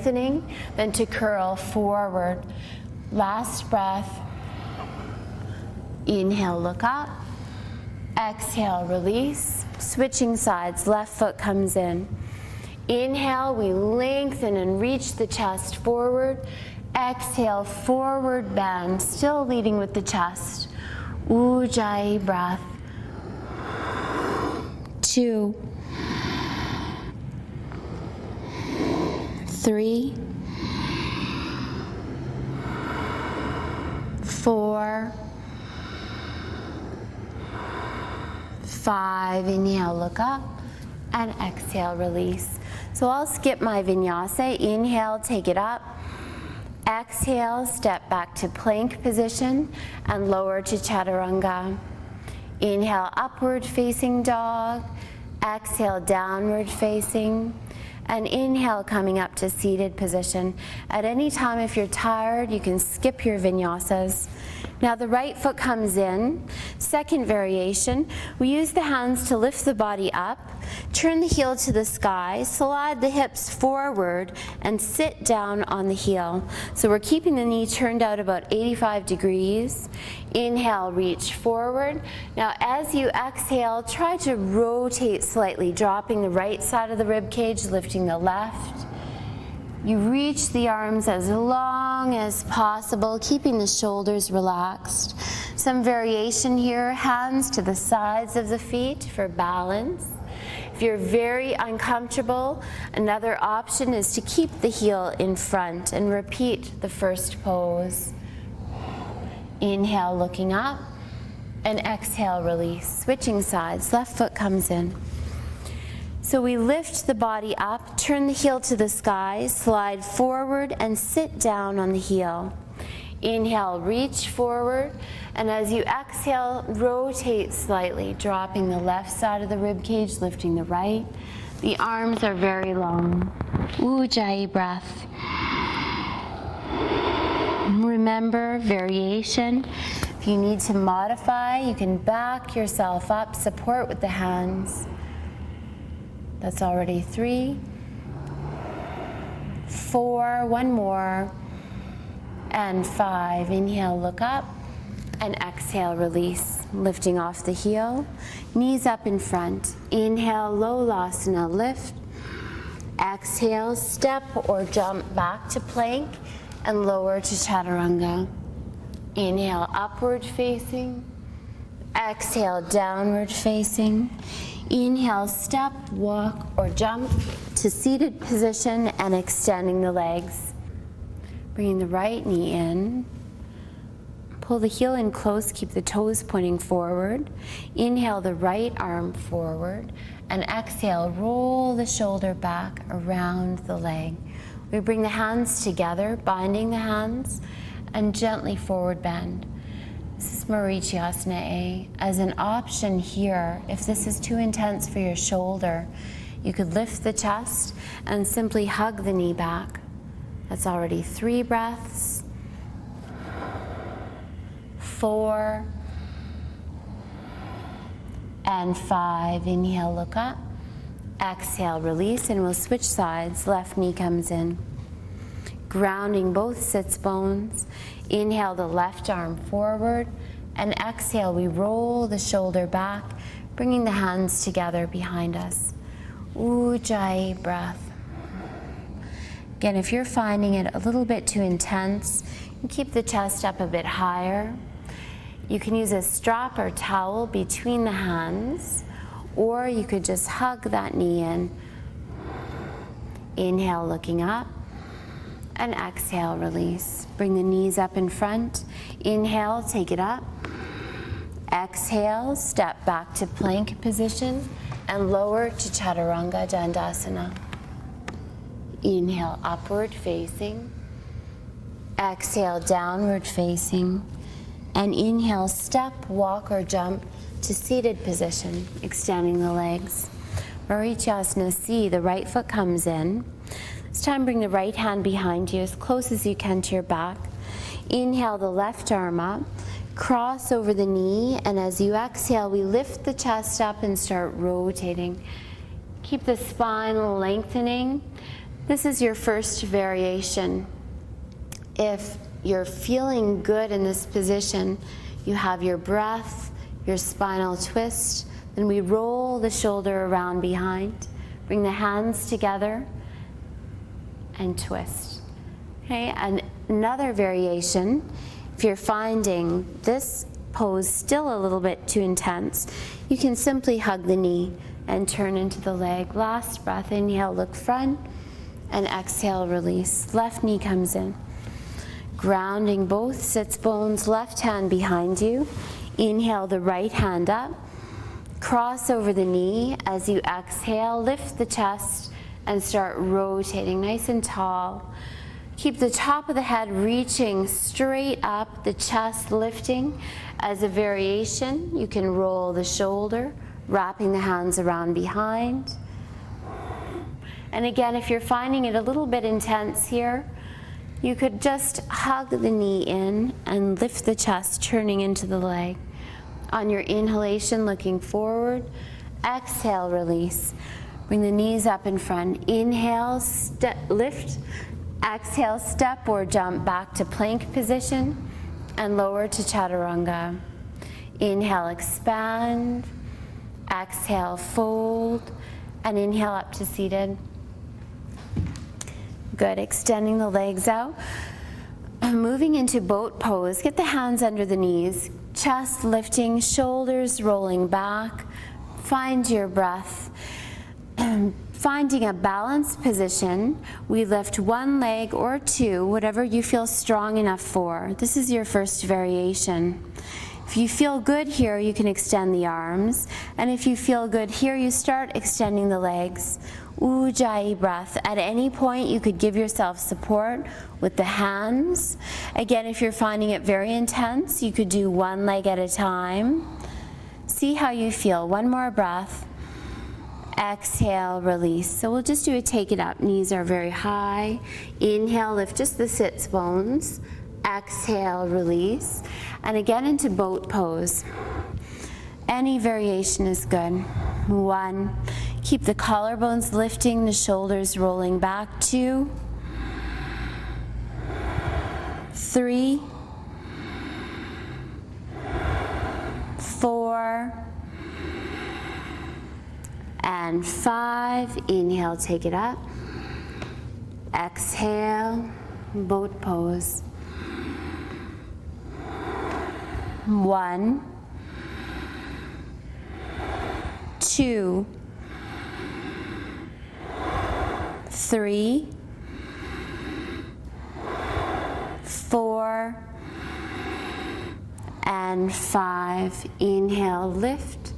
lengthening, then to curl forward. Last breath. Inhale, look up. Exhale, release. Switching sides, left foot comes in. Inhale, we lengthen and reach the chest forward. Exhale, forward bend, still leading with the chest. Ujjayi breath. 2, 3, 4, 5. Inhale, look up, and exhale, release. So I'll skip my vinyasa. Inhale, take it up. Exhale, step back to plank position and lower to chaturanga. Inhale, upward facing dog. Exhale, downward facing. And inhale, coming up to seated position. At any time, if you're tired, you can skip your vinyasas. Now the right foot comes in. Second variation, we use the hands to lift the body up, turn the heel to the sky, slide the hips forward, and sit down on the heel. So we're keeping the knee turned out about 85 degrees. Inhale, reach forward. Now as you exhale, try to rotate slightly, dropping the right side of the rib cage, lifting the left. You reach the arms as long as possible, keeping the shoulders relaxed. Some variation here, hands to the sides of the feet for balance. If you're very uncomfortable, another option is to keep the heel in front and repeat the first pose. Inhale, looking up, and exhale, release. Switching sides, left foot comes in. So we lift the body up, turn the heel to the sky, slide forward and sit down on the heel. Inhale, reach forward, and as you exhale, rotate slightly, dropping the left side of the rib cage, lifting the right. The arms are very long. Ujjayi breath. Remember, variation. If you need to modify, you can back yourself up, support with the hands. That's already 3, 4, one more, and 5. Inhale, look up, and exhale, release. Lifting off the heel, knees up in front. Inhale, Lolasana, lift. Exhale, step or jump back to plank and lower to chaturanga. Inhale, upward facing. Exhale, downward facing. Inhale, step, walk, or jump to seated position and extending the legs. Bringing the right knee in. Pull the heel in close, keep the toes pointing forward. Inhale the right arm forward, and exhale, roll the shoulder back around the leg. We bring the hands together, binding the hands, and gently forward bend. This is Marichyasana A. As an option here, if this is too intense for your shoulder, you could lift the chest and simply hug the knee back. That's already 3 breaths. 4 and 5. Inhale, look up. Exhale, release, and we'll switch sides. Left knee comes in. Grounding both sits bones. Inhale the left arm forward, and exhale, we roll the shoulder back, bringing the hands together behind us. Ujjayi breath. Again, if you're finding it a little bit too intense, you can keep the chest up a bit higher. You can use a strap or towel between the hands, or you could just hug that knee in. Inhale, looking up, and exhale, release. Bring the knees up in front. Inhale, take it up. Exhale, step back to plank position and lower to Chaturanga Dandasana. Inhale, upward facing. Exhale, downward facing. And inhale, step, walk, or jump to seated position, extending the legs. Marichyasana C, the right foot comes in. This time bring the right hand behind you as close as you can to your back. Inhale the left arm up, cross over the knee, and as you exhale, we lift the chest up and start rotating. Keep the spine lengthening. This is your first variation. If you're feeling good in this position, you have your breath, your spinal twist, then we roll the shoulder around behind, bring the hands together, and twist. Okay, and another variation, if you're finding this pose still a little bit too intense, you can simply hug the knee and turn into the leg. Last breath, inhale, look front, and exhale, release. Left knee comes in. Grounding both sits bones, left hand behind you. Inhale the right hand up. Cross over the knee as you exhale, lift the chest and start rotating nice and tall. Keep the top of the head reaching straight up, the chest lifting. As a variation, you can roll the shoulder, wrapping the hands around behind. And again, if you're finding it a little bit intense here, you could just hug the knee in and lift the chest, turning into the leg. On your inhalation, looking forward. Exhale, release. Bring the knees up in front. Inhale, lift. Exhale, step or jump back to plank position and lower to chaturanga. Inhale, expand. Exhale, fold. And inhale up to seated. Good, extending the legs out. Moving into boat pose, get the hands under the knees, chest lifting, shoulders rolling back. Find your breath. Finding a balanced position, we lift one leg or two, whatever you feel strong enough for. This is your first variation. If you feel good here, you can extend the arms. And if you feel good here, you start extending the legs. Ujjayi breath. At any point, you could give yourself support with the hands. Again, if you're finding it very intense, you could do one leg at a time. See how you feel. One more breath. Exhale, release. So we'll just do a take it up. Knees are very high. Inhale, lift just the sits bones. Exhale, release. And again into boat pose. Any variation is good. 1. Keep the collarbones lifting, the shoulders rolling back. 2. 3. 4. And 5. Inhale, take it up. Exhale, boat pose. 1, 2, 3, 4, and 5. Inhale, lift.